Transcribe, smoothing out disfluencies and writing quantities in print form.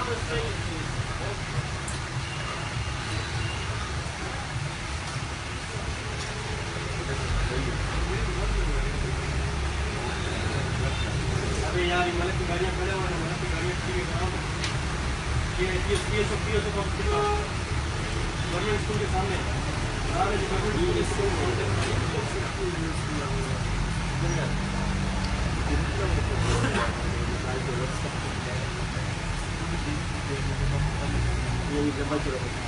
अबे यार मतलब की गाड़ियाँ खड़े हुए हैं, मतलब की गाड़ियाँ ठीक है। ये सब गवर्नमेंट स्कूल के सामने गवर्नमेंट स्कूल के